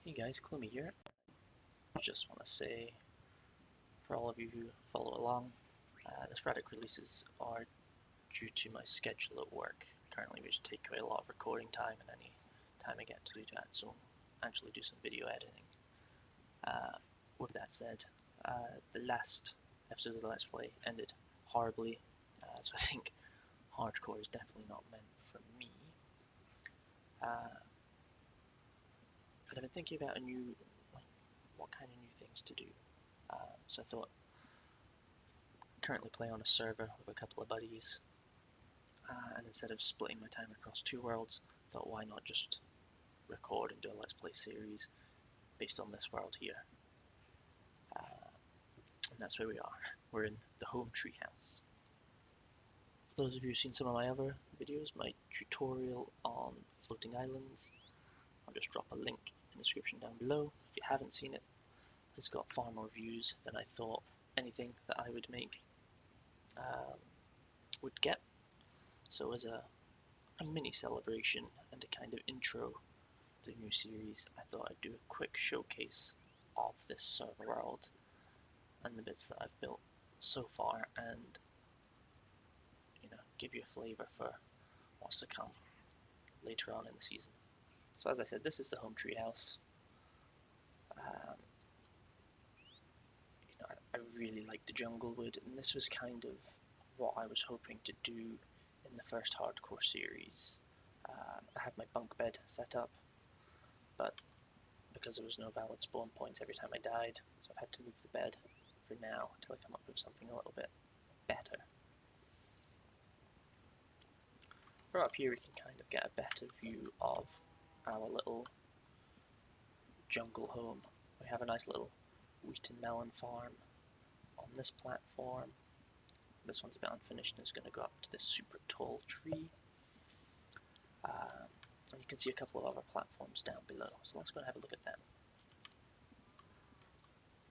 Hey guys, Gloomy here. Just want to say, for all of you who follow along, the sporadic releases are due to my schedule at work currently, which take away a lot of recording time and any time I get to do that, so actually do some video editing. With that said, the last episode of the Let's Play ended horribly, so I think hardcore is definitely not meant for me. But I've been thinking about what kind of new things to do. So I thought, currently play on a server with a couple of buddies, and instead of splitting my time across two worlds, I thought why not just record and do a Let's Play series based on this world here. And that's where we are. We're in the home treehouse. For those of you who've seen some of my other videos, my tutorial on floating islands, I'll just drop a link in the description down below. If you haven't seen it, it's got far more views than I thought anything that I would make would get. So as a mini celebration and a kind of intro to the new series, I thought I'd do a quick showcase of this server world and the bits that I've built so far, and give you a flavour for what's to come later on in the season. So as I said, this is the home treehouse. I really like the jungle wood, and this was kind of what I was hoping to do in the first hardcore series. I had my bunk bed set up, but because there was no valid spawn points every time I died, so I've had to move the bed for now until I come up with something a little bit better. From up here we can kind of get a better view of our little jungle home. We have a nice little wheat and melon farm on this platform. This one's a bit unfinished and it's going to go up to this super tall tree. And you can see a couple of other platforms down below, so let's go and have a look at them.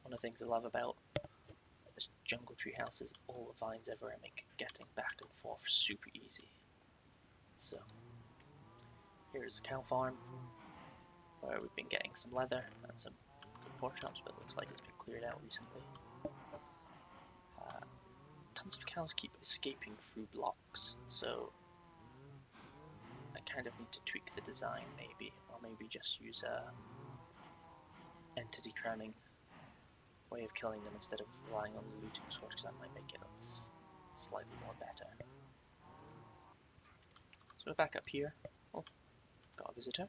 One of the things I love about this jungle treehouse is all the vines ever make getting back and forth super easy. So here's a cow farm where we've been getting some leather and some good pork chops, but it looks like it's been cleared out recently. Tons of cows keep escaping through blocks, so I kind of need to tweak the design maybe, or maybe just use a entity crowning way of killing them instead of relying on the looting sword, because that might make it slightly more better. So we're back up here. Oh, got a visitor.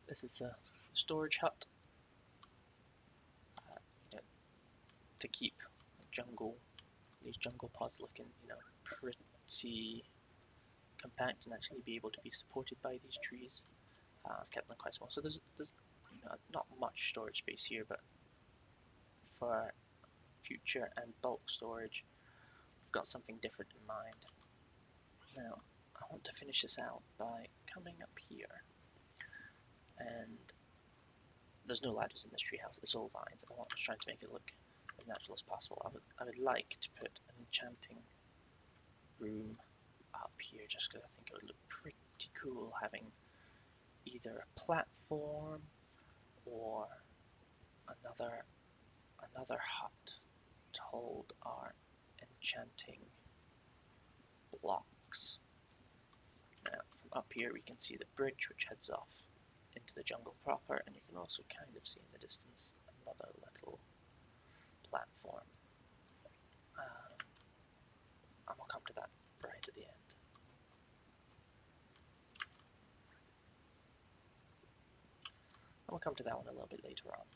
This is the storage hut. To keep these jungle pods looking, pretty compact and actually be able to be supported by these trees. I've kept them quite small, so there's not much storage space here, but for future and bulk storage, we've got something different in mind. Now, I want to finish this out by coming up here, and there's no ladders in this treehouse, it's all vines. I was trying to make it look as natural as possible. I would like to put an enchanting room up here, just because I think it would look pretty cool having either a platform or another hut to hold our enchanting blocks. Now, from up here we can see the bridge which heads off into the jungle proper, and you can also kind of see in the distance another little platform. And we'll come to that right at the end. And we'll come to that one a little bit later on.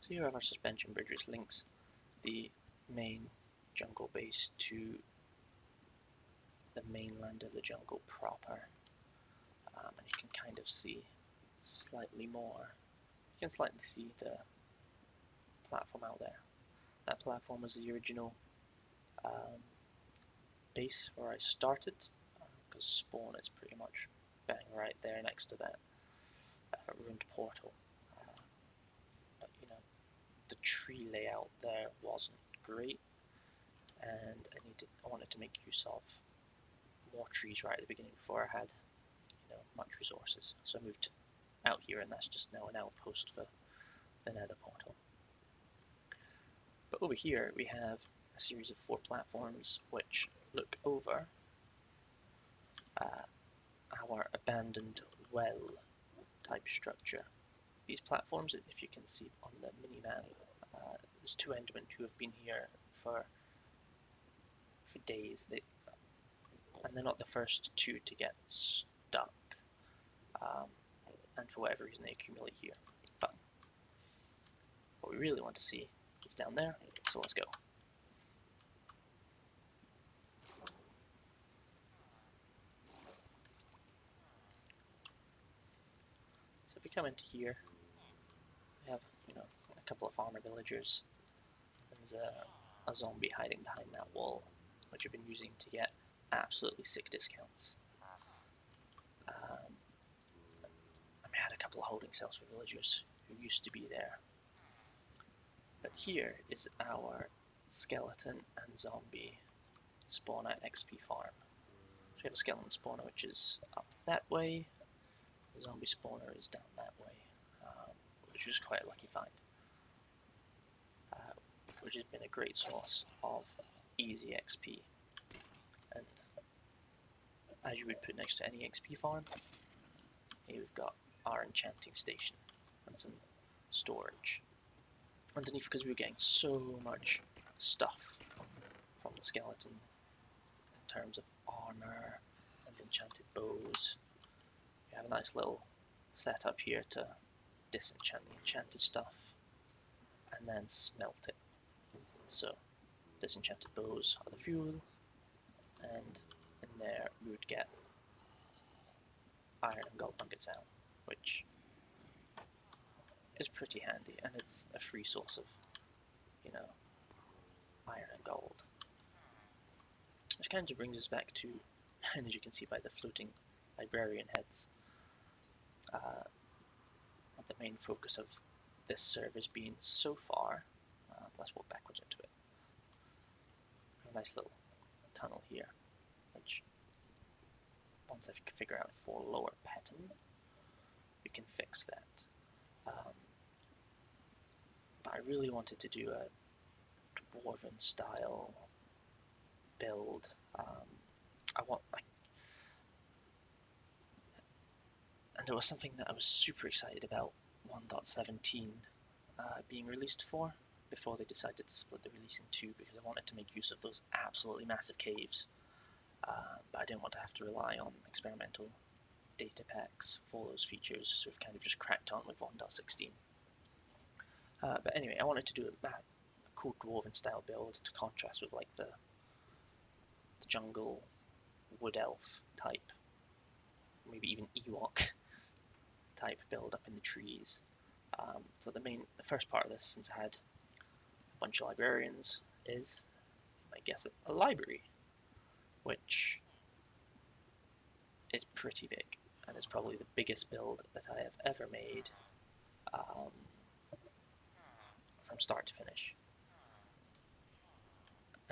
So here we have our suspension bridge, which links the main jungle base to the mainland of the jungle proper. And you can kind of see slightly more. You can slightly see the platform out there. That platform was the original base where I started, because spawn is pretty much bang right there next to that ruined portal. But the tree layout there wasn't great, and I wanted to make use of more trees right at the beginning before I had much resources. So I moved out here, and that's just now an outpost for the nether portal. But over here we have a series of 4 platforms which look over our abandoned well type structure. These platforms, if you can see on the mini-map, there's 2 Endermen who have been here for days, and they're not the first 2 to get stuck, and for whatever reason they accumulate here. But what we really want to see is down there, so let's go. So if we come into here, we have, you know, a couple of farmer villagers. There's a zombie hiding behind that wall, which I've been using to get absolutely sick discounts. And we had a couple of holding cells for villagers who used to be there. But here is our skeleton and zombie spawner XP farm. So we have a skeleton spawner which is up that way, the zombie spawner is down that way, which was quite a lucky find. Which has been a great source of easy XP. And as you would put next to any XP farm, here we've got our enchanting station and some storage underneath, because we were getting so much stuff from the skeleton in terms of armor and enchanted bows. We have a nice little setup here to disenchant the enchanted stuff and then smelt it. So disenchanted bows are the fuel, and in there we would get iron and gold nuggets out, which is pretty handy, and it's a free source of, you know, iron and gold. Which kind of brings us back to, and as you can see by the floating librarian heads, the main focus of this server has been so far. Let's walk backwards into it. A nice little tunnel here, which once I figure out for lower pattern, we can fix that. But I really wanted to do a dwarven style build. And it was something that I was super excited about 1.17 being released for, before they decided to split the release in 2, because I wanted to make use of those absolutely massive caves, but I didn't want to have to rely on experimental data packs for those features, so we've kind of just cracked on with 1.16. But anyway, I wanted to do a cool dwarven style build to contrast with like the jungle wood elf type, maybe even Ewok type build up in the trees. So the first part of this, since I had a bunch of librarians, is, you might guess, a library, which is pretty big, and is probably the biggest build that I have ever made, from start to finish.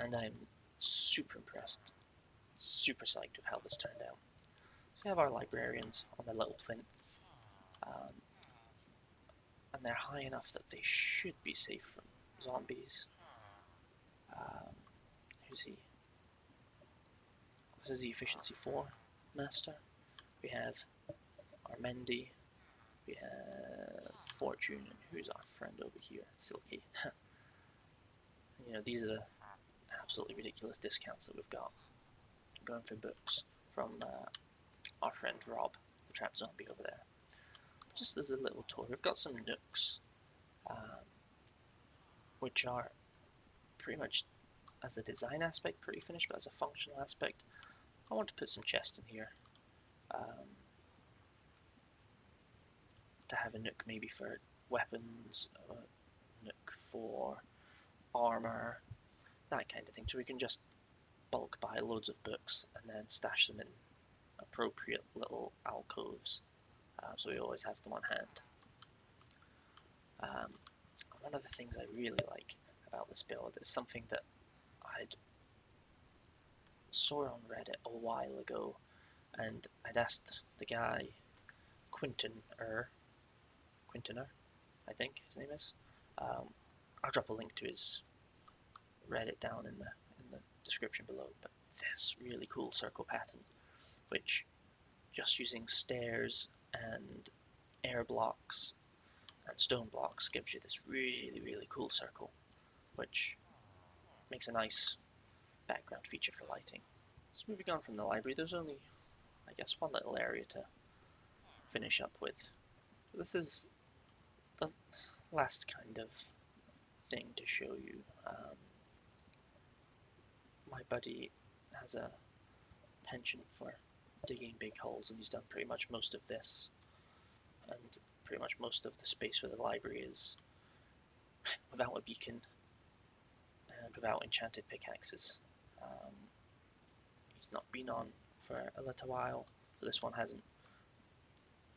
And I'm super impressed, super psyched with how this turned out. So we have our librarians on their little plinths, and they're high enough that they should be safe from zombies. Who's he? This is the Efficiency 4 Master. We have our Mendy, we have Fortune, and who's our friend over here? Silky. And, you know, these are the absolutely ridiculous discounts that we've got going for books from our friend Rob, the trapped zombie over there. Just as a little tour, we've got some nooks, which are pretty much, as a design aspect, pretty finished, but as a functional aspect, I want to put some chests in here. To have a nook maybe for weapons, a nook for armor, that kind of thing, so we can just bulk buy loads of books and then stash them in appropriate little alcoves, so we always have them on hand. One of the things I really like about this build is something that I'd saw on Reddit a while ago, and I'd asked the guy, Quinton, Quintiner, I think his name is. I'll drop a link to his Reddit down in the description below. But this really cool circle pattern, which just using stairs and air blocks and stone blocks gives you this really cool circle, which makes a nice background feature for lighting. So moving on from the library, there's only, I guess, one little area to finish up with. This is the last kind of thing to show you. My buddy has a penchant for digging big holes, and he's done pretty much most of this, and pretty much most of the space where the library is without a beacon and without enchanted pickaxes. He's not been on for a little while, so this one hasn't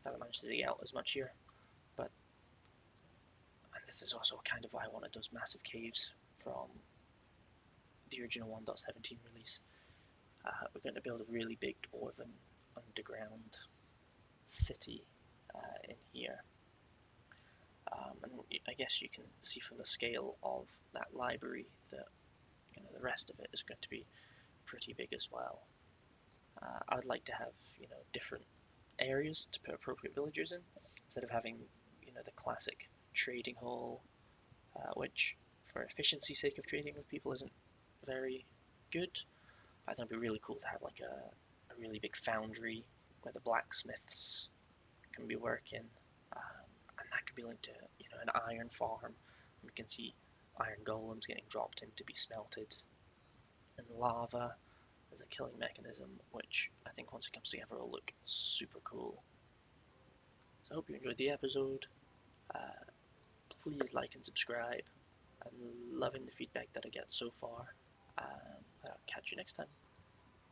managed to dig out as much here. But and this is also kind of why I wanted those massive caves from the original 1.17 release. We're going to build a really big dwarven underground city in here. And I guess you can see from the scale of that library that the rest of it is going to be pretty big as well. I'd like to have different areas to put appropriate villagers in, instead of having the classic trading hall, which for efficiency's sake of trading with people isn't very good. I think it'd be really cool to have like a really big foundry where the blacksmiths can be working, and that could be linked to an iron farm. We can see iron golems getting dropped in to be smelted, and lava as a killing mechanism, which I think once it comes together will look super cool. So I hope you enjoyed the episode. Please like and subscribe. I'm loving the feedback that I get so far. I'll catch you next time.